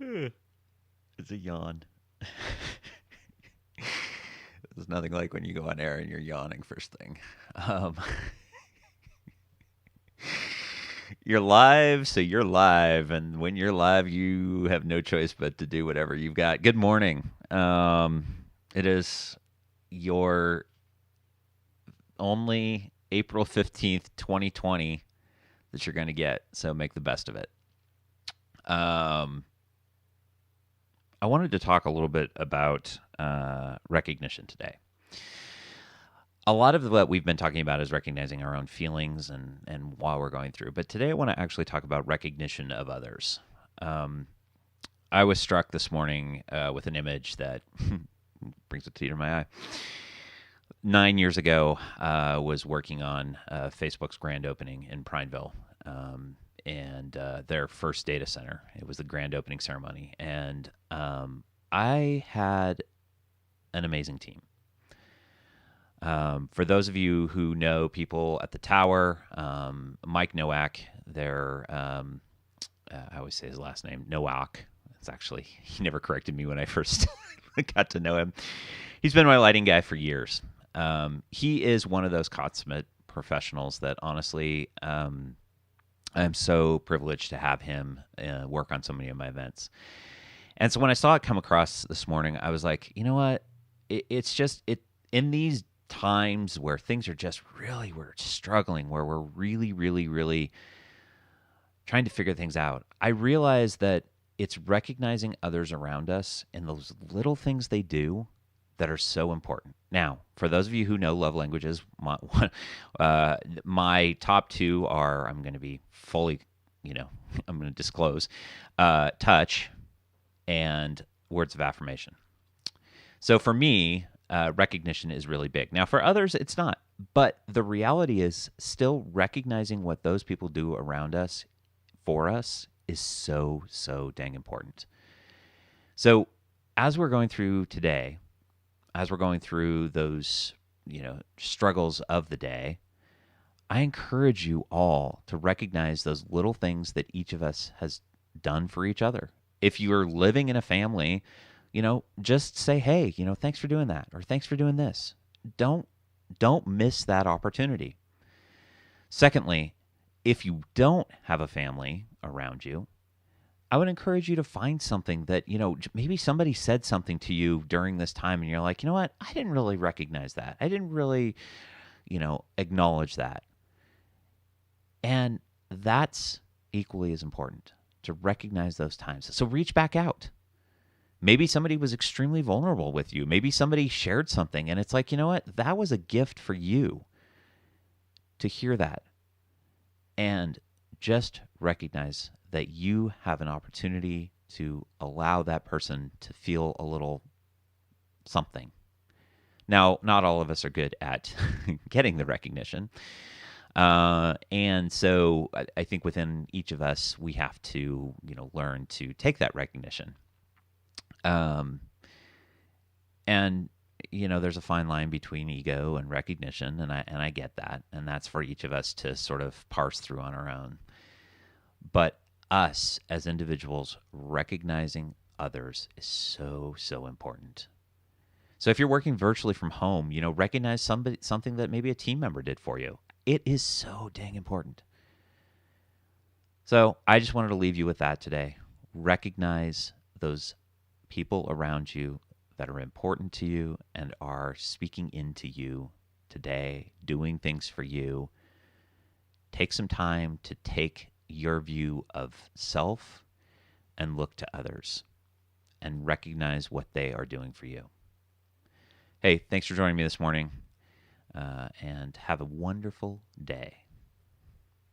It's a yawn. There's nothing like when you go on air and you're yawning first thing. Um, you're live, so you're live, and when you're live, you have no choice but to do whatever you've got. Good morning. It is your only April 15th, 2020 that you're going to get, so make the best of it. Um, I wanted to talk a little bit about recognition today. A lot of what we've been talking about is recognizing our own feelings and while we're going through. But today I want to actually talk about recognition of others. Um, I was struck this morning with an image that brings a tear to my eye. 9 years ago, was working on Facebook's grand opening in Prineville, and their first data center. It was the grand opening ceremony, and I had an amazing team. For those of you who know people at the tower, Mike Nowak, I always say his last name, Nowak. It's actually, he never corrected me when I first got to know him. He's been my lighting guy for years. He is one of those consummate professionals that honestly, I'm so privileged to have him work on so many of my events. And so when I saw it come across this morning, I was like, you know what? It's just, in these times where things are just really, we're struggling, where we're really, really, really trying to figure things out, I realize that it's recognizing others around us and those little things they do that are so important. Now, for those of you who know love languages, my top two are, I'm going to be fully, I'm going to disclose, touch and words of affirmation. So for me, recognition is really big. Now, for others, it's not. But the reality is still recognizing what those people do around us for us is so, so dang important. So as we're going through today, as we're going through those, struggles of the day, I encourage you all to recognize those little things that each of us has done for each other. If you're living in a family, just say, hey, thanks for doing that, or thanks for doing this. Don't miss that opportunity. Secondly, if you don't have a family around you, I would encourage you to find something that, maybe somebody said something to you during this time and you're like, you know what? I didn't really recognize that. I didn't really, acknowledge that. And that's equally as important, to recognize those times. So reach back out. Maybe somebody was extremely vulnerable with you. Maybe somebody shared something and it's like, you know what? That was a gift for you to hear that. And just recognize that you have an opportunity to allow that person to feel a little something. Now, not all of us are good at getting the recognition. And so I think within each of us, we have to, learn to take that recognition. And there's a fine line between ego and recognition, and I get that, and that's for each of us to sort of parse through on our own. But us as individuals recognizing others is so, so important. So if you're working virtually from home, recognize something that maybe a team member did for you. It is so dang important. So I just wanted to leave you with that today. Recognize those people around you that are important to you and are speaking into you today, doing things for you. Take some time to take your view of self and look to others and recognize what they are doing for you. Hey, thanks for joining me this morning, and have a wonderful day.